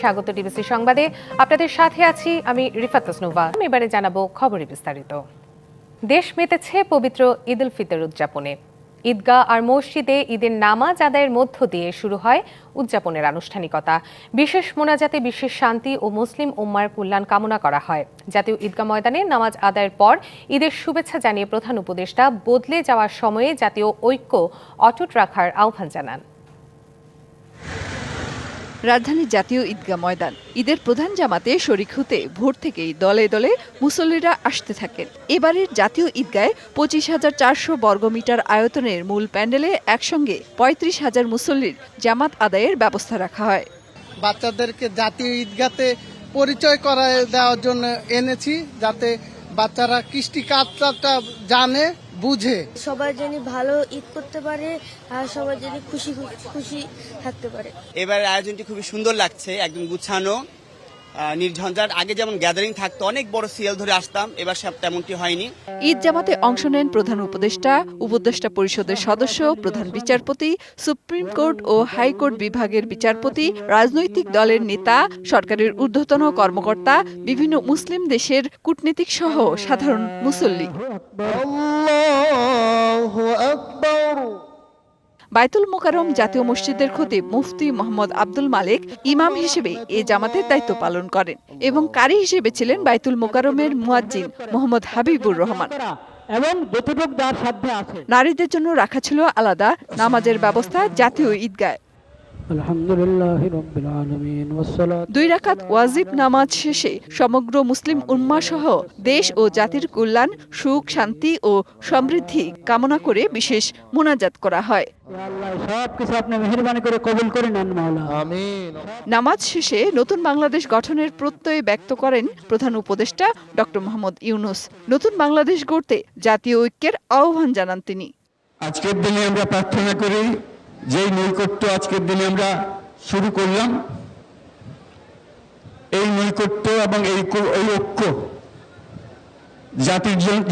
স্বাগত ডিবিসি সংবাদে আপনাদের সাথে আছি আমি রিফাত তাসনুভা। এবারে জানাবো খবরে বিস্তারিত। দেশ মেতেছে পবিত্র ঈদ উল ফিতর উদযাপনে। ঈদগাহ আর মসজিদে ঈদের নামাজ আদায়ের মধ্য দিয়ে শুরু হয় উদযাপনের আনুষ্ঠানিকতা। বিশেষ মোনাজাতে বিশ্বের শান্তি ও মুসলিম উম্মার কল্যাণ কামনা করা হয়। জাতীয় ঈদগাহ ময়দানে নামাজ আদায়ের পর ঈদের শুভেচ্ছা জানিয়ে প্রধান উপদেষ্টা বদলে যাওয়ার সময়ে জাতীয় ঐক্য অটুট রাখার আহ্বান জানান। রাজধানীর জাতীয় ঈদগাহ ময়দান ঈদের প্রধান জামাতে শরিক হতে ভোর থেকেই দলে দলে মুসল্লিরা আসতে থাকেন। এবারের জাতীয় ঈদগাহে 25,400 বর্গমিটার আয়তনের মূল প্যান্ডেলে একসঙ্গে 35,000 মুসল্লির জামাত আদায়ের ব্যবস্থা রাখা হয়। বাচ্চাদেরকে জাতীয় ঈদগাহতে পরিচয় করায় দেওয়ার জন্য এনেছি, যাতে বাচ্চারা কৃষ্টি কালচারটা জানে, বুঝে। সবাই যেন ভালো ঈদ করতে পারে আর সবাই যেন খুশি খুশি থাকতে পারে। এবারের আয়োজনটি খুবই সুন্দর লাগছে, একদম গুছানো, নির্ঝঞ্ঝাট। আগে যেমন গ্যাদারিং থাকতো, অনেক বড় সিরিয়াল ধরে আসতাম, এবার সব তেমনটি হয়নি। ঈদ জামাতে অংশ নেন প্রধান উপদেষ্টা, উপদেষ্টা পরিষদের সদস্য, প্রধান বিচারপতি, সুপ্রিম কোর্ট ও হাইকোর্ট বিভাগের বিচারপতি, রাজনৈতিক দলের নেতা, সরকারের ঊর্ধ্বতন কর্মকর্তা, বিভিন্ন মুসলিম দেশের কূটনীতিক সহ সাধারণ মুসল্লি। বায়তুল মোকাররম জাতীয় মসজিদের খতিব মুফতি মোহাম্মদ আব্দুল মালেক ইমাম হিসেবে এ জামাতের দায়িত্ব পালন করেন এবং কারি হিসেবে ছিলেন বায়তুল মোকাররমের মুয়াজ্জিন মোহাম্মদ হাবিবুর রহমান। এবং যতটুকু তার সাধ্যে আছে নারীদের জন্য রাখা ছিল আলাদা নামাজের ব্যবস্থা জাতীয় ঈদগাহে। আলহামদুলিল্লাহি রাব্বিল আলামিন ওয়াসসালাতু 2 রাকাত ওয়াজিব নামাজ শেষে সমগ্র মুসলিম উম্মাহ সহ দেশ ও জাতির কল্যাণ, সুখ, শান্তি ও সমৃদ্ধি কামনা করে বিশেষ মোনাজাত করা হয়। আল্লাহ সবকিছু আপনি মেহেরবানি করে কবুল করে নেন মাওলা, আমিন। নামাজ শেষে নতুন বাংলাদেশ গঠনের প্রত্যয় ব্যক্ত করেন প্রধান উপদেষ্টা ডক্টর মোহাম্মদ ইউনূস। নতুন বাংলাদেশ গড়তে জাতীয় ঐক্যের আহ্বান জানান তিনি। আজকের দিনে আমরা প্রার্থনা করি, যেই নৈকট্য আজকের দিনে আমরা শুরু করলাম, এই নৈকট্য এবং এই ঐক্য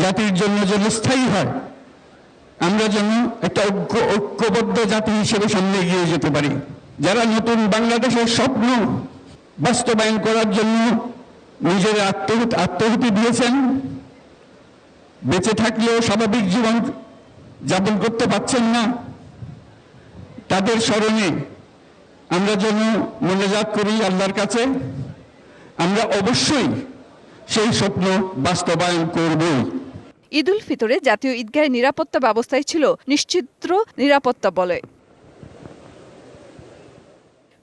জাতির জন্য যেন স্থায়ী হয়, আমরা যেন একটা ঐক্যবদ্ধ জাতি হিসেবে সামনে এগিয়ে যেতে পারি। যারা নতুন বাংলাদেশের স্বপ্ন বাস্তবায়ন করার জন্য নিজের আত্মাহুতি দিয়েছেন, বেঁচে থাকলেও স্বাভাবিক জীবন যাপন করতে পারছেন না, তাদের স্মরণে আমরা যেন মোনাজাত করি আল্লাহর কাছে। আমরা অবশ্যই সেই স্বপ্ন বাস্তবায়ন করব। ঈদ উল ফিতরে জাতীয় ঈদগাহে নিরাপত্তা ব্যবস্থায় ছিল নিশ্চিদ্র নিরাপত্তা বলয়।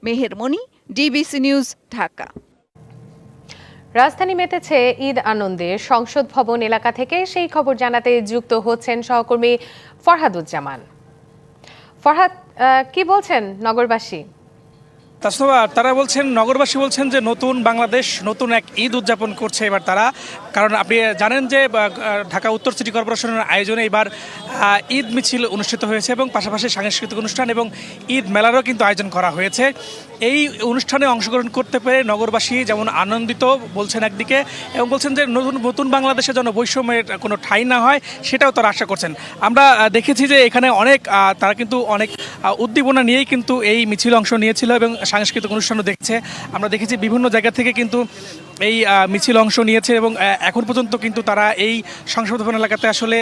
মেহের মনি, ডিবিসি নিউজ, ঢাকা। রাজধানী মেতেছে ঈদ আনন্দে। সংসদ ভবন এলাকা থেকে সেই খবর জানাতে যুক্ত হচ্ছেন সহকর্মী ফরহাদুজ্জামান। ফরহাদ, কি বলছেন নগরবাসী? তাসনুভা, তারা বলছেন, নগরবাসী বলছেন যে নতুন বাংলাদেশ নতুন এক ঈদ উদযাপন করছে এবার তারা। কারণ আপনি জানেন যে ঢাকা উত্তর সিটি কর্পোরেশনের আয়োজনে এবার ঈদ মিছিল অনুষ্ঠিত হয়েছে এবং পাশাপাশি সাংস্কৃতিক অনুষ্ঠান এবং ঈদ মেলারও কিন্তু আয়োজন করা হয়েছে। এই অনুষ্ঠানে অংশগ্রহণ করতে পেরে নগরবাসী যেমন আনন্দিত বলছেন একদিকে, এবং বলছেন যে নতুন বাংলাদেশে যেন বৈষম্যের কোনো ঠাঁই না হয় সেটাও তারা আশা করছেন। আমরা দেখেছি যে এখানে তারা কিন্তু অনেক উদ্দীপনা নিয়েই কিন্তু এই মিছিল অংশ নিয়েছিল এবং সাংস্কৃতিক অনুষ্ঠানও দেখছে। আমরা দেখেছি বিভিন্ন জায়গা থেকে কিন্তু এই মিছিল অংশ নিয়েছে এবং এখন পর্যন্ত কিন্তু তারা এই সংসদ ভবন এলাকাতে আসলে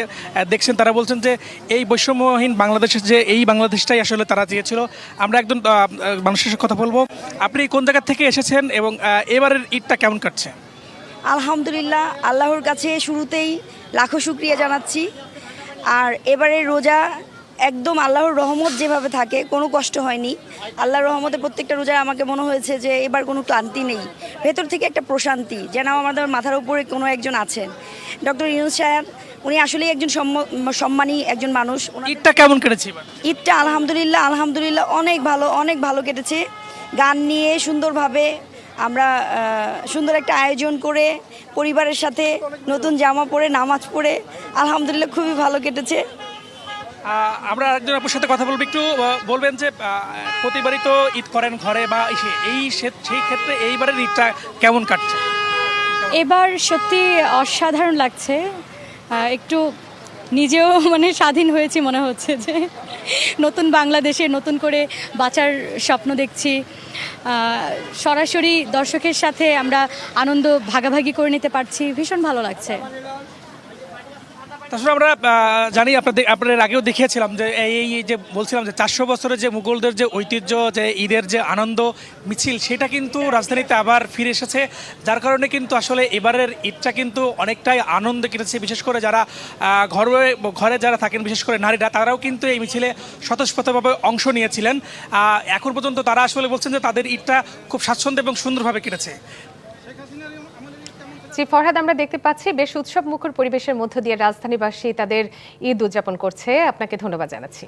দেখছেন। তারা বলছেন যে এই বৈষম্যহীন বাংলাদেশের যে এই বাংলাদেশটাই আসলে তারা চেয়েছিল। আমরা একজন মানুষের সাথে কথা বলবো। আপনি কোন জায়গা থেকে এসেছেন এবং এবারের ঈদটা কেমন কাটছে? আলহামদুলিল্লাহ, আল্লাহর কাছে শুরুতেই লাখো শুকরিয়া জানাচ্ছি। আর এবারের রোজা একদম আল্লাহর রহমত যেভাবে থাকে, কোনো কষ্ট হয়নি। আল্লাহর রহমতে প্রত্যেকটা রোজায় আমাকে মনে হয়েছে যে এবার কোনো ক্লান্তি নেই, ভেতর থেকে একটা প্রশান্তি, যেন আমাদের মাথার উপরে কোনো একজন আছেন। ডক্টর ইউনূস সাহেব, উনি আসলেই একজন সম্মানী একজন মানুষ। ঈদটা কেমন কেটেছে? ঈদটা আলহামদুলিল্লাহ অনেক ভালো কেটেছে। গান নিয়ে সুন্দরভাবে আমরা সুন্দর একটা আয়োজন করে পরিবারের সাথে নতুন জামা পরে নামাজ পড়ে আলহামদুলিল্লাহ খুবই ভালো কেটেছে। আমরা একজন আপনার সাথে কথা বলবো। একটু বলবেন যে প্রতিবারই তো ঈদ করেন ঘরে বা সেই ক্ষেত্রে এইবারের ঈদটা কেমন কাটছে? এবার সত্যি অসাধারণ লাগছে। একটু নিজেও মানে স্বাধীন হয়েছি মনে হচ্ছে যে নতুন বাংলাদেশে নতুন করে বাঁচার স্বপ্ন দেখছি। সরাসরি দর্শকের সাথে আমরা আনন্দ ভাগাভাগি করে নিতে পারছি, ভীষণ ভালো লাগছে। তাছাড়া আমরা জানি আপনাদের আগেও দেখিয়েছিলাম যে এই যে বলছিলাম যে 400 বছরের যে মুঘলদের যে ঐতিহ্য, যে ঈদের যে আনন্দ মিছিল, সেটা কিন্তু রাজধানীতে আবার ফিরে এসেছে, যার কারণে কিন্তু আসলে এবারের ঈদটা কিন্তু অনেকটাই আনন্দ কেটেছে। বিশেষ করে যারা ঘরে যারা থাকেন, বিশেষ করে নারীরা, তারাও কিন্তু এই মিছিলে স্বতঃস্ফূর্তভাবে অংশ নিয়েছিলেন। এখন পর্যন্ত তারা আসলে বলছেন যে তাদের ঈদটা খুব স্বাচ্ছন্দ্য এবং সুন্দরভাবে কেটেছে। জি ফরহাদ, আমরা দেখতে পাচ্ছি বেশ উৎসব মুখর পরিবেশের মধ্য দিয়ে রাজধানীবাসী তাদের ঈদ উদযাপন করছে। আপনাকে ধন্যবাদ জানাচ্ছি।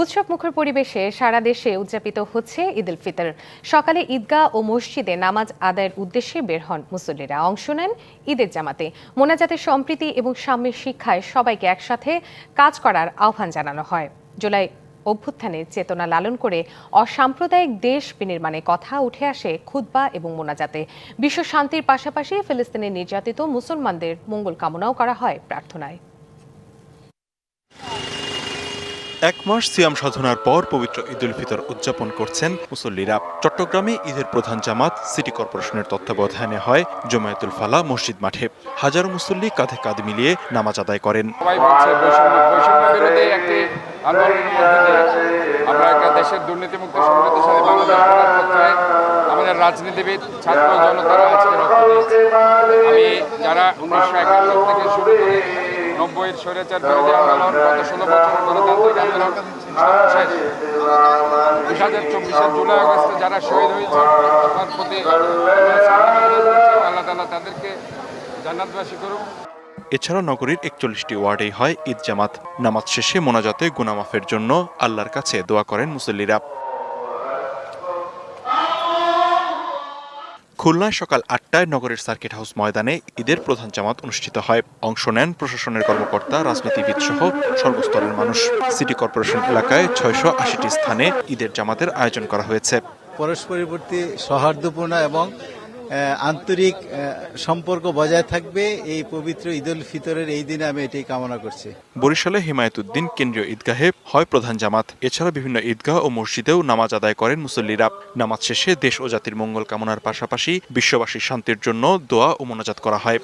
উৎসব মুখর পরিবেশে সারা দেশে উদযাপিত হচ্ছে ঈদ উল ফিতর। সকালে ঈদগাহ ও মসজিদে নামাজ আদায়ের উদ্দেশ্যে বের হন মুসল্লিরা, অংশ নেন ঈদের জামাতে। মোনাজাতে সম্প্রীতি এবং সাম্যের শিক্ষায় সবাইকে একসাথে কাজ করার আহ্বান জানানো হয়। জুলাই অভ্যুত্থানের চেতনা লালন করে অসাম্প্রদায়িক দেশ বিনির্মাণে কথা উঠে আসে খুতবা এবং মোনাজাতে। বিশ্ব শান্তির পাশাপাশি ফিলিস্তিনের নির্যাতিত মুসলমানদের মঙ্গল কামনাও করা হয় প্রার্থনায়। এক মাস সিয়াম সাধনার পর পবিত্র ঈদ উল ফিতর উদযাপন করছেন মুসল্লিরা। চট্টগ্রামে ঈদের প্রধান জামাত সিটি কর্পোরেশনের তত্ত্বাবধানে হয় জমায়েতুল ফালা মসজিদ মাঠে। হাজারো মুসল্লি কাঁধে কাঁধ মিলিয়ে নামাজ আদায় করেন। আন্দোলনের মধ্যে দিয়ে আমরা একটা দেশের দুর্নীতিমুক্ত সমৃদ্ধশালী বাংলাদেশ গড়ার পক্ষে আমাদের রাজনীতিবিদ ছাত্র জনতারা আজকে রক্ত দিয়েছে। আমি যারা 1971 থেকে শুরু করে 90-এর স্বৈরাচার বিরোধী আন্দোলন, গত 16 বছর গণতান্ত্রিক আন্দোলন সর্বশেষ 2024-এর জুলাই আগস্টে যারা শহীদ হয়েছে, তার প্রতি আল্লাহ তাআলা তাদেরকে জান্নাতবাসী করুক। এছাড়া নগরীর 41টি ওয়ার্ডেই হয় ঈদ জামাত। নামাজ শেষে মোনাজাতে গুনাহ মাফের জন্য আল্লাহর কাছে দোয়া করেন মুসল্লিরা। খুলনায় সকাল 8টায় নগরের সার্কিট হাউস ময়দানে ঈদের প্রধান জামাত অনুষ্ঠিত হয়। অংশ নেন প্রশাসনের কর্মকর্তা, রাজনীতিবিদ সহ সর্বস্তরের মানুষ। সিটি কর্পোরেশন এলাকায় 680টি স্থানে ঈদের জামাতের আয়োজন করা হয়েছে। পরস্পরের প্রতি সৌহার্দ্যপূর্ণ এবং আন্তরিক সম্পর্ক বজায় থাকবে এই পবিত্র ঈদ উল ফিতরের এই দিনে আমি এটাই কামনা করছি। বরিশালে হিমায়তুদ্দিন কেন্দ্রীয় ঈদগাহে হয় প্রধান জামাত। এছাড়া বিভিন্ন ঈদগাহ ও মসজিদেও নামাজ আদায় করেন মুসল্লিরা। নামাজ শেষে দেশ ও জাতির মঙ্গল কামনার পাশাপাশি বিশ্ববাসীর শান্তির জন্য দোয়া ও মোনাজাত করা হয়।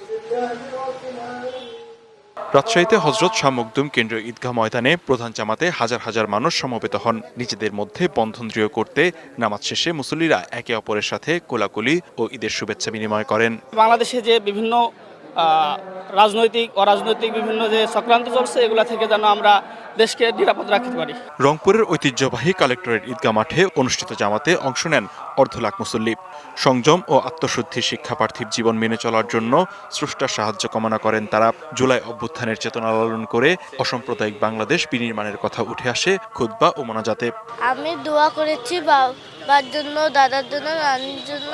রাজশাহীতে হযরত শাহ মখদুম কেন্দ্রীয় ঈদগাহ ময়দানে প্রধান জামাতে হাজার হাজার মানুষ সমবেত হন। নিজেদের মধ্যে বন্ধন দৃঢ় করতে নামাজ শেষে মুসল্লিরা একে অপরের সাথে কোলাকুলি ও ঈদের শুভেচ্ছা বিনিময় করেন। বাংলাদেশে যে বিভিন্ন রাজনৈতিক অরাজনৈতিক বিভিন্ন যে চক্রান্ত চলছে, এগুলা থেকে যেন আমরা দেশকে নিরাপদ রাখতে পারি। রংপুরের ঐতিহ্যবাহী কালেক্টরেট ঈদগাহ মাঠে অনুষ্ঠিত জামাতে অংশ নেন অর্ধ লাখ মুসল্লি। সংযম ও আত্মশুদ্ধির শিক্ষা পার্থিব জীবন মেনে চলার জন্য স্রষ্টার সাহায্য কামনা করেন তারা। জুলাই অভ্যুত্থানের চেতনা লালন করে অসাম্প্রদায়িক বাংলাদেশ বিনির্মাণের কথা উঠে আসে খুতবা ও মোনাজাতে। আমি দোয়া করেছি বাবার জন্য, দাদার জন্য, নানির জন্য,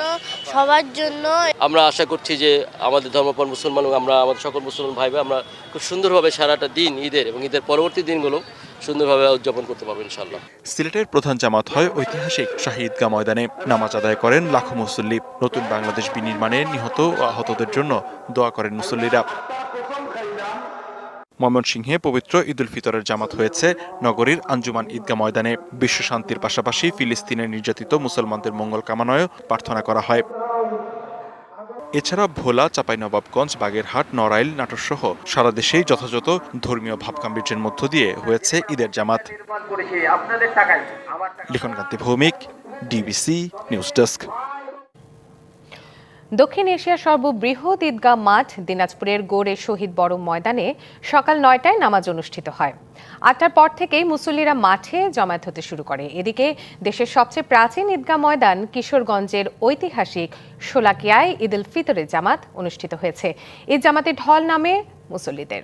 সবার জন্য। আমরা আশা করছি যে আমাদের ধর্মপ্রাণ মুসলমান, আমরা আমাদের সকল মুসলমান ভাই আমরা খুব সুন্দরভাবে সারাটা দিন ঈদের এবং ঈদের পরবর্তী দিনগুলো সুন্দরভাবে উদযাপন করতে পারবো ইনশাআল্লাহ। সিলেটের প্রধান জামাত হয় ঐতিহাসিক শাহী ঈদগাহ ময়দানে। নামাজ আদায় করেন লাখো মুসল্লি। নতুন বাংলাদেশ বিনির্মাণে নিহত ও আহতদের জন্য দোয়া করেন মুসল্লিরা। ময়মনসিংহে পবিত্র ঈদ উল ফিতরের জামাত হয়েছে নগরীর আঞ্জুমান ঈদগাহ ময়দানে। বিশ্ব শান্তির পাশাপাশি ফিলিস্তিনের নির্যাতিত মুসলমানদের মঙ্গল কামনায় প্রার্থনা করা হয়। এছাড়া ভোলা, চাঁপাইনবাবগঞ্জ, বাগেরহাট, নড়াইল, নাটোর সহ সারা দেশেই যথাযথ ধর্মীয় ভাবগাম্ভীর্যের মধ্য দিয়ে হয়েছে ঈদের জামাত। লিখনকান্তি ভৌমিক, ডিবিসি নিউজ ডেস্ক। দক্ষিণ এশিয়ার সর্ববৃহৎ ঈদগাহ মাঠ দিনাজপুরের গড়ে শহীদ বড় ময়দানে সকাল 9টায় নামাজ অনুষ্ঠিত হয়। 8টার পর থেকেই মুসল্লিরা মাঠে জমায়েত হতে শুরু করে। এদিকে দেশের সবচেয়ে প্রাচীন ঈদগাহ ময়দান কিশোরগঞ্জের ঐতিহাসিক শোলাকিয়ায় ঈদ উল ফিতরের জামাত অনুষ্ঠিত হয়েছে। ঈদ জামাতে ঢল নামে মুসল্লিদের।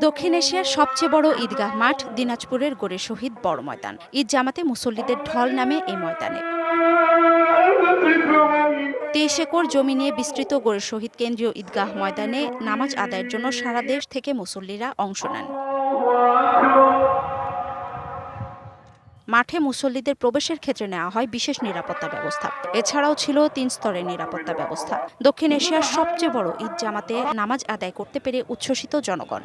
দক্ষিণ এশিয়ার সবচেয়ে বড় ঈদগাহ মাঠ দিনাজপুরের গড়ে শহীদ বড় ময়দান। ঈদ জামাতে মুসল্লিদের ঢল নামে এই ময়দানে। 23 একর জমি নিয়ে বিস্তৃত গড়ে শহীদ কেন্দ্রীয় ঈদগাহ ময়দানে নামাজ আদায়ের জন্য সারা দেশ থেকে মুসল্লিরা অংশ নেন। মাঠে মুসল্লিদের প্রবেশের ক্ষেত্রে নেওয়া হয় বিশেষ নিরাপত্তা ব্যবস্থা। এছাড়াও ছিল 3 স্তরের নিরাপত্তা ব্যবস্থা। দক্ষিণ এশিয়ার সবচেয়ে বড় ঈদ জামাতে নামাজ আদায় করতে পেরে উচ্ছ্বসিত জনগণ।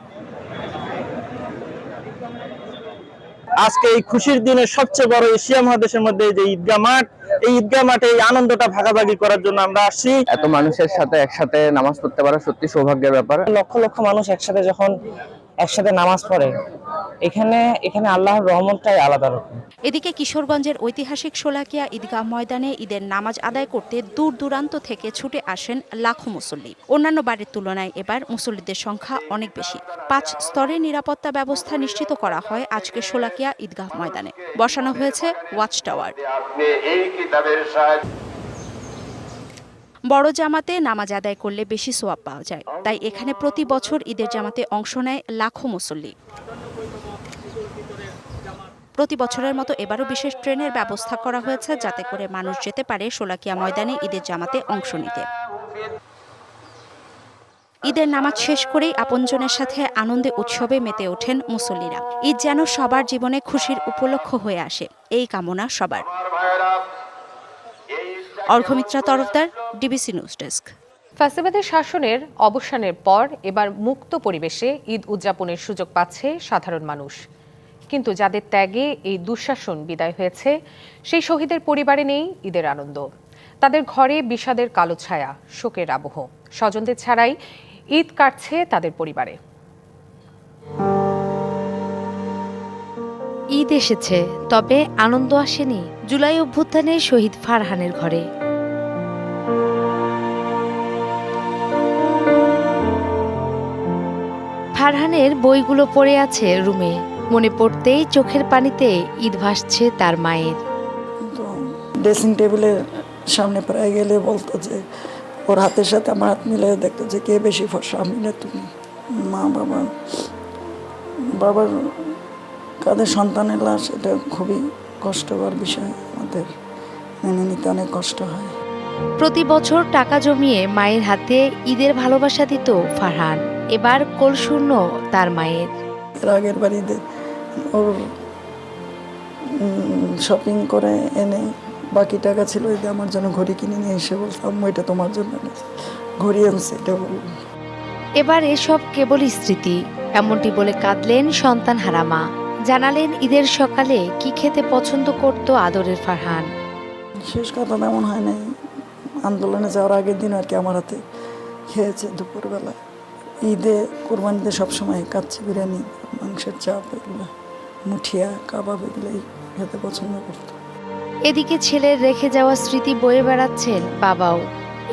আজকে এই খুশির দিনে সবচেয়ে বড় এশিয়া মহাদেশের মধ্যে যে ঈদগাহ মাঠ, এই ঈদগাহ মাঠে এই আনন্দটা ভাগাভাগি করার জন্য আমরা আসছি। এত মানুষের সাথে একসাথে নামাজ পড়তে পারা সত্যি সৌভাগ্যের ব্যাপার। লক্ষ লক্ষ মানুষ একসাথে যখন একসাথে নামাজ পড়ে, এখানে আল্লাহর রহমতটাই আলাদা রকম। এদিকে কিশোরগঞ্জের ঐতিহাসিক শোলাকিয়া ঈদগাহ ময়দানে ঈদের নামাজ আদায় করতে দূর দূরান্ত থেকে ছুটে আসেন লাখো মুসল্লি। অন্যান্য বারের তুলনায় এবার মুসল্লিদের সংখ্যা অনেক বেশি। 5 স্তরের নিরাপত্তা ব্যবস্থা নিশ্চিত করা হয় আজকে শোলাকিয়া ঈদগাহ ময়দানে। বসানো হয়েছে ওয়াচ টাওয়ার। বড় জামাতে নামাজ আদায় করলে বেশি সোয়াব পাওয়া যায়, তাই এখানে প্রতি বছর ঈদের জামাতে অংশ নেয় লাখো মুসল্লি। প্রতি বছরের মতো এবারও বিশেষ ট্রেনের ব্যবস্থা করা হয়েছে, যাতে করে মানুষ যেতে পারে শোলাকিয়া ময়দানে ঈদের জামাতে অংশ নিতে। ঈদের নামাজ শেষ করেই আপনজনের সাথে আনন্দে উৎসবে মেতে ওঠেন মুসল্লিরা। ঈদ যেন সবার জীবনে খুশির উপলক্ষ হয়ে আসে, এই কামনা সবার। Arghamitra Tarafdar, DBC news desk. ফ্যাসিবাদের শাসনের অবসানের পর এবার মুক্ত পরিবেশে ঈদ উদযাপনের সুযোগ পাচ্ছে সাধারণ মানুষ। কিন্তু যাদের ত্যাগে এই দুঃশাসন বিদায় হয়েছে, সেই শহীদের পরিবারে নেই ঈদের আনন্দ। তাদের ঘরে বিষাদের কালো ছায়া, শোকের আবহ। স্বজনদের ছাড়াই ঈদ কাটছে তাদের পরিবারে। ঈদ এসেছে, তবে আনন্দ আসেনি জুলাই অভ্যুত্থানে শহীদ ফারহানের ঘরে। ফারহানের বইগুলো পড়ে আছে রুমে, মনে পড়তেই চোখের পানিতে ঈদ ভাসছে তার মায়ের। ড্রেসিং টেবিলের সামনে প্রায় গেলে বলতো যে ওর হাতের সাথে আমার হাত মিলে দেখতো যে কে বেশি ফর্সা, আমি না তুমি। মা বাবার কাঁধে সন্তানের লাশ, এটা খুবই কষ্টকর বিষয়, আমাদের মেনে নিতে অনেক কষ্ট হয়। প্রতি বছর টাকা জমিয়ে মায়ের হাতে ঈদের ভালোবাসা দিত ফারহান। এবার কোলশূন্য তার মায়ের। এর আগের বার ঈদে ওর শপিং করে এনে বাকি টাকা ছিল, ঈদে আমার জন্য ঘড়ি কিনে নিয়ে এসে বলতাম এটা তোমার জন্য ঘড়ি আনছে, এটা বলব। এবার এসব কেবল স্মৃতি, এমনটি বলে কাঁদলেন সন্তান হারা মা। জানালেন ঈদের সকালে কি খেতে পছন্দ করত আদরের ফারহান। শেষ কথা তেমন হয় নাই, আন্দোলনে যাওয়ার আগের দিন আর কি আমার হাতে খেয়েছে দুপুরবেলা। ঈদে কোরবানিতে সবসময় কাচ্চি বিরিয়ানি, মাংসের চাপ, এগুলো মুঠিয়া কাবাব এগুলোই খেতে পছন্দ করত। এদিকে ছেলের রেখে যাওয়া স্মৃতি বয়ে বেড়াচ্ছেন বাবাও।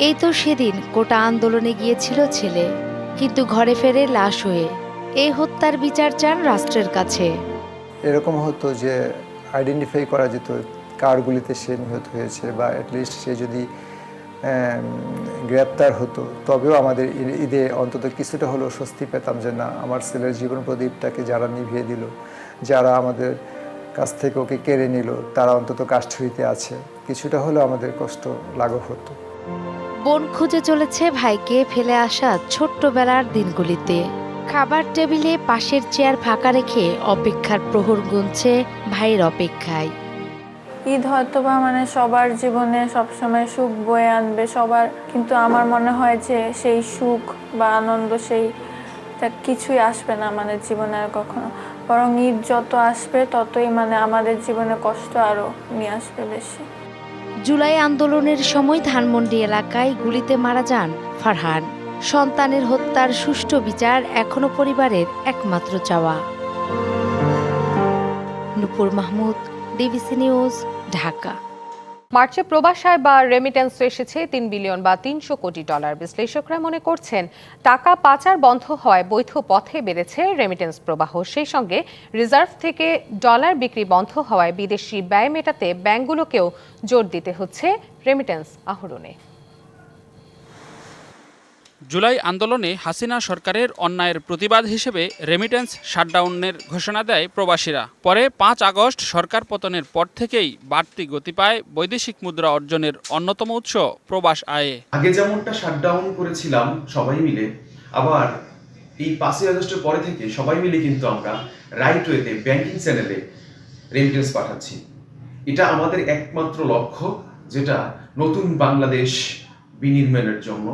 এই তো সেদিন কোটা আন্দোলনে গিয়েছিল ছেলে, কিন্তু ঘরে ফেরে লাশ হয়ে। এই হত্যার বিচার চান রাষ্ট্রের কাছে। এরকম হতো যে আইডেন্টিফাই করা যেত কার গুলিতে সে নিহত হয়েছে, বা অ্যাটলিস্ট সে যদি গ্রেপ্তার হতো, তবেও আমাদের ঈদে অন্তত কিছুটা হলেও স্বস্তি পেতাম যে না, আমার ছেলের জীবন প্রদীপটাকে যারা নিভিয়ে দিল, যারা আমাদের কাছ থেকে ওকে কেড়ে নিল, তারা অন্তত কাষ্ঠুরিতে আছে, কিছুটা হলেও আমাদের কষ্ট লাঘব হতো। বোন খুঁজে চলেছে ভাইকে ফেলে আসা ছোট্টবেলার দিনগুলিতে। খাবার টেবিলে পাশের চেয়ার ফাঁকা রেখে অপেক্ষার প্রহর গুনছে ভাইয়ের অপেক্ষায়। ঈদ হয়তোবা সবার জীবনে সবসময় সুখ বয়ে আনবে সবার, কিন্তু আমার মনে হয় যে সেই সুখ বা আনন্দ সেইটা কিছুই আসবে না আমাদের জীবনে আর কখনো। বরং ঈদ যত আসবে ততই আমাদের জীবনে কষ্ট আরো নিয়ে আসবে বেশি। জুলাই আন্দোলনের সময় ধানমন্ডি এলাকায় গুলিতে মারা যান ফারহান। সন্তানের হত্যার সুষ্ঠু বিচার এখনো পরিবারের একমাত্র চাওয়া। নূপুর মাহমুদ, ডিবিসি নিউজ, ঢাকা। মার্চে প্রবাস আয় বা রেমিটেন্স এসেছে 3 বিলিয়ন বা $300 কোটি। বিশ্লেষকরা মনে করছেন টাকা পাচার বন্ধ হওয়ায় বৈধ পথে বেড়েছে রেমিটেন্স প্রবাহ। সেই সঙ্গে রিজার্ভ থেকে ডলার বিক্রি বন্ধ হওয়ায় বিদেশি ব্যয় মেটাতে ব্যাংকগুলোকেও জোর দিতে হচ্ছে রেমিটেন্স আহরণে। জুলাই আন্দোলনে হাসিনা সরকারের অন্যায়ের প্রতিবাদ হিসেবে রেমিটেন্স শাটডাউনের ঘোষণা দেয় প্রবাসীরা। পরে 5 আগস্ট সরকার পতনের পর থেকেই বাড়তি গতি পায় বৈদেশিক মুদ্রা অর্জনের অন্যতম উৎস প্রবাস আয়ে। আগে যেমনটা শাটডাউন করেছিলাম সবাই মিলে, আবার এই 5 আগস্টের পরে থেকে সবাই মিলে কিন্তু আমরা রাইট ওয়েতে ব্যাংকিং চ্যানেলে রেমিটেন্স পাঠাচ্ছি। এটা আমাদের একমাত্র লক্ষ্য, যেটা নতুন বাংলাদেশ বিনির্মাণের জন্য।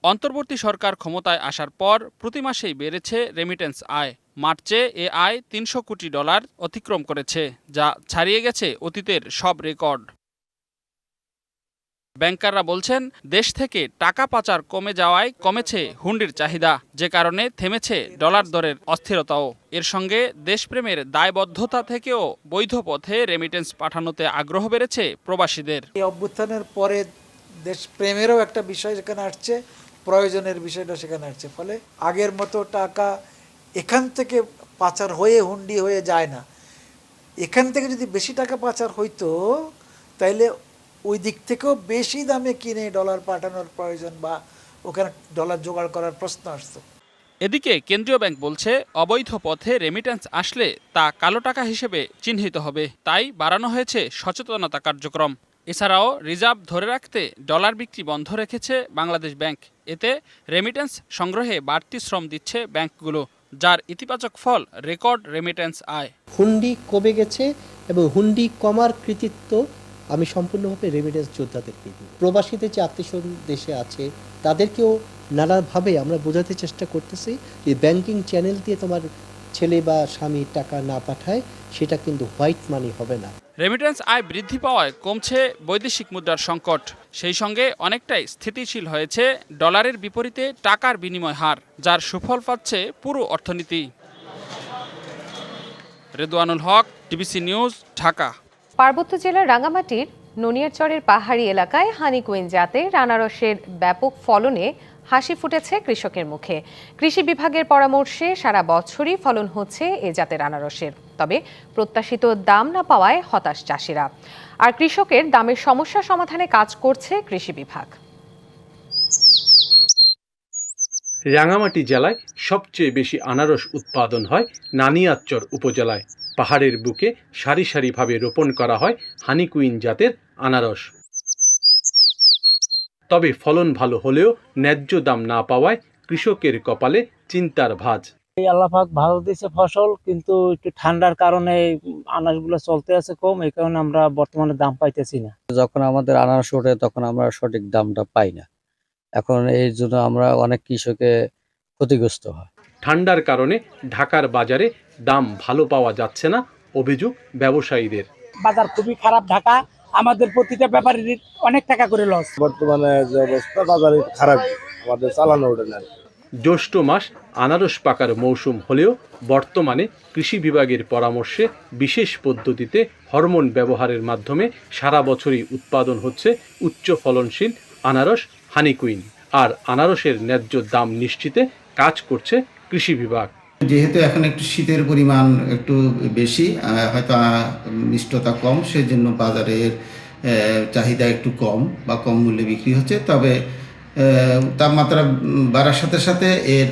অন্তর্বর্তী সরকার ক্ষমতায় আসার পর প্রতি মাসেই বেড়েছে রেমিটেন্স আয়। মার্চে এ আয় $300 কোটি অতিক্রম করেছে, যা ছাড়িয়ে গেছে অতীতের সব রেকর্ড। ব্যাংকাররা বলছেন, দেশ থেকে টাকা পাচার কমে যাওয়ায় কমেছে হুন্ডির চাহিদা, যে কারণে থেমেছে ডলার দরের অস্থিরতাও। এর সঙ্গে দেশপ্রেমের দায়বদ্ধতা থেকেও বৈধ পথে রেমিটেন্স পাঠানোতে আগ্রহ বেড়েছে প্রবাসীদের। এই অভ্যুত্থানের পরে দেশপ্রেমেরও একটা বিষয় সেখানে আসছে, প্রয়োজনের বিষয়টা সেখানে আসছে। ফলে আগের মতো টাকা এখান থেকে পাচার হয়ে হুন্ডি হয়ে যায় না। এখান থেকে যদি বেশি টাকা পাচার হইতো তাইলে ওই দিক থেকেও বেশি দামে কিনে ডলার পাঠানোর প্রয়োজন বা ওখানে ডলার জোগাড় করার প্রশ্ন আসতো। এদিকে কেন্দ্রীয় ব্যাংক বলছে, অবৈধ পথে রেমিটেন্স আসলে তা কালো টাকা হিসেবে চিহ্নিত হবে, তাই বাড়ানো হয়েছে সচেতনতা কার্যক্রম। এছাড়াও রিজার্ভ ধরে রাখতে ডলার বিক্রি বন্ধ রেখেছে বাংলাদেশ ব্যাংক। এতে রেমিটেন্স সংগ্রহে বাড়তি শ্রম দিচ্ছে ব্যাংকগুলো, যার ইতিবাচক ফল রেকর্ড রেমিটেন্স আয়। হুন্ডি কমে গেছে এবং হুন্ডি কমার কৃতিত্ব আমি সম্পূর্ণভাবে রেমিটেন্স যোদ্ধাদেরকে দিই। প্রবাসীদের যে আত্মীয়স্বজন দেশে আছে তাদেরকেও নানাভাবে আমরা বোঝাতে চেষ্টা করতেছি যে ব্যাংকিং চ্যানেল দিয়ে তোমার ছেলে বা স্বামী টাকা না পাঠায় সেটা কিন্তু হোয়াইট মানি হবে না। রেমিটেন্স আয় বৃদ্ধি পাওয়ায় কমছে বৈদেশিক মুদ্রার সংকট। সেই সঙ্গে অনেকটাই স্থিতিশীল হয়েছে ডলারের বিপরীতে টাকার বিনিময় হার, যার সুফল পাচ্ছে পুরো অর্থনীতি। রেদওয়ানুল হক, টিবিসি নিউজ, ঢাকা। পার্বত্য জেলার রাঙামাটির ননিয়ারচরের পাহাড়ি এলাকায় হানিকুইন জাতের আনারসের ব্যাপক ফলনে হাসি ফুটেছে কৃষকের মুখে। কৃষি বিভাগের পরামর্শে সারা বছরই ফলন হচ্ছে এ জাতের আনারসের, তবে প্রত্যাশিত দাম না পাওয়ায় হতাশ চাষিরা। আর কৃষকের দামের সমস্যা সমাধানে কাজ করছে কৃষি বিভাগ। রাঙামাটি জেলায় সবচেয়ে বেশি আনারস উৎপাদন হয় নানিয়ারচর উপজেলায়। পাহাড়ের বুকে সারি সারিভাবে রোপণ করা হয় হানিকুইন জাতের আনারস। তবে ফলন ভালো হলেও ন্যায্য দাম না পাওয়ায় কৃষকের কপালে চিন্তার ভাঁজ। আল্লাহ পাক ভালো দিয়েছে ফসল, কিন্তু একটু ঠান্ডার কারণে আনারসগুলো চলতে আছে কম, এই কারণে আমরা বর্তমানে দাম পাইতেছি না। যখন আমাদের আনারস ওঠে তখন আমরা সঠিক দামটা পাই না, এখন এই জন্য আমরা অনেক কৃষকে ক্ষতিগ্রস্ত হয়। ঠান্ডার কারণে ঢাকার বাজারে দাম ভালো পাওয়া যাচ্ছে না, অভিযোগ ব্যবসায়ীদের। বাজার খুবই খারাপ ঢাকা, আমাদের প্রতিটা ব্যাপারীর অনেক টাকা করে লস। বর্তমানে যে অবস্থা বাজারে খারাপ, আমাদের চালানো ওঠে না। জ্যৈষ্ঠ মাস আনারস পাকার মৌসুম হলেও বর্তমানে কৃষি বিভাগের পরামর্শে বিশেষ পদ্ধতিতে হরমোন ব্যবহারের মাধ্যমে সারা বছরই উৎপাদন হচ্ছে উচ্চ ফলনশীল আনারস হানিকুইন। আর আনারসের ন্যায্য দাম নিশ্চিতে কাজ করছে কৃষি বিভাগ। যেহেতু এখন একটু শীতের পরিমাণ একটু বেশি, হয়তো মিষ্টতা কম, সেজন্য বাজারের চাহিদা একটু কম বা কম মূল্যে বিক্রি হচ্ছে। তবে তাপমাত্রা বাড়ার সাথে সাথে এর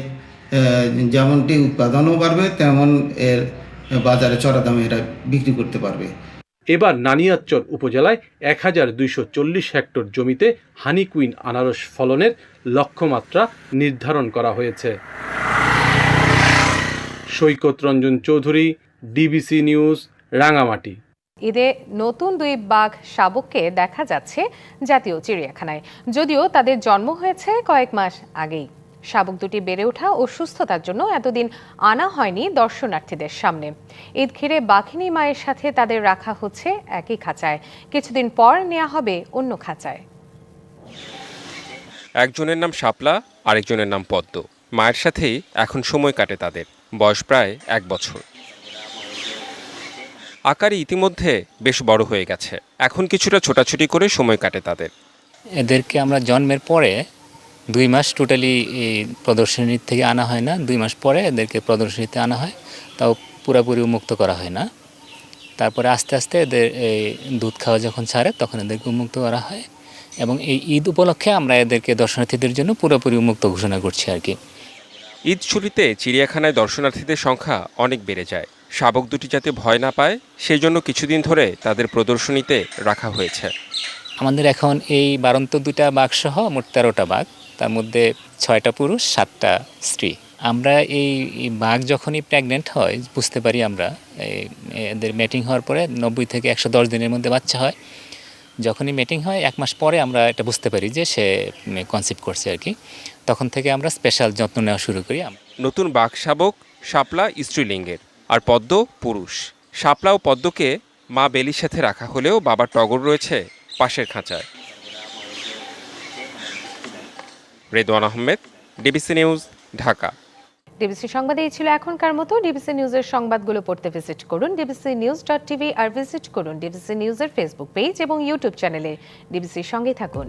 যেমনটি উৎপাদনও বাড়বে, তেমন এর বাজারে চড়া দামে এরা বিক্রি করতে পারবে। এবার নানিয়ারচর উপজেলায় 1240 হেক্টর জমিতে হানিকুইন আনারস ফলনের লক্ষ্যমাত্রা নির্ধারণ করা হয়েছে। সৈকত রঞ্জন চৌধুরী, ডিবিসি নিউজ, রাঙামাটি। ঈদে নতুন 2 বাঘ শাবককে দেখা যাচ্ছে জাতীয় চিড়িয়াখানায়, যদিও তাদের জন্ম হয়েছে কয়েক মাস আগেই। শাবক দুটি বেড়ে ওঠা ও সুস্থতার জন্য এতদিন আনা হয়নি দর্শনার্থীদের সামনে। ঈদ ঘিরে বাঘিনী মায়ের সাথে তাদের রাখা হচ্ছে একই খাঁচায়, কিছুদিন পর নেওয়া হবে অন্য খাঁচায়। একজনের নাম শাপলা, আরেকজনের নাম পদ্ম। মায়ের সাথেই এখন সময় কাটে তাদের। বয়স প্রায় 1 বছর। আকারে ইতিমধ্যে বেশ বড় হয়ে গেছে, এখন কিছুটা ছোটাছুটি করে সময় কাটে তাদের। এদেরকে আমরা জন্মের পরে 2 মাস টোটালি প্রদর্শনী থেকে আনা হয় না, 2 মাস পরে এদেরকে প্রদর্শনীতে আনা হয়, তাও পুরোপুরি উন্মুক্ত করা হয় না। তারপরে আস্তে আস্তে এদের এই দুধ খাওয়া যখন ছাড়ে তখন এদেরকে উন্মুক্ত করা হয়, এবং এই ঈদ উপলক্ষে আমরা এদেরকে দর্শনার্থীদের জন্য পুরোপুরি উন্মুক্ত ঘোষণা করছি আর কি। ঈদ ছুটিতে চিড়িয়াখানায় দর্শনার্থীদের সংখ্যা অনেক বেড়ে যায়। শাবক দুটি যাতে ভয় না পায় সেই জন্য কিছুদিন ধরে তাদের প্রদর্শনীতে রাখা হয়েছে। আমাদের এখন এই 12টা বাঘ সহ মোট 13টা বাঘ, তার মধ্যে 6টা পুরুষ 7টা স্ত্রী। আমরা এই বাঘ যখনই প্রেগনেন্ট হয় বুঝতে পারি আমরা এদের মেটিং হওয়ার পরে 90 থেকে 110 দিনের মধ্যে বাচ্চা হয়। যখনই মেটিং হয় 1 মাস পরে আমরা এটা বুঝতে পারি যে সে কনসিভ করছে আর কি। তখন থেকে আমরা স্পেশাল যত্ন নেওয়া শুরু করি। নতুন বাঘ শাবক শাপলা স্ত্রীলিঙ্গের আর পদ্ম পুরুষ। শাপলা ও পদ্মকে মা বেলির সাথে রাখা হলেও বাবা টগর রয়েছে পাশের খাঁচায়। Redwan Ahmed, DBC news, Dhaka. DBC সংবাদে এই ছিল এখনকার মতো। ডিবিসি নিউজের সংবাদগুলো পড়তে ভিজিট করুন dbcnews.tv আর ভিজিট করুন ডিবিসি নিউজের ফেসবুক পেজ এবং ইউটিউব চ্যানেলে। ডিবিসির সঙ্গেই থাকুন।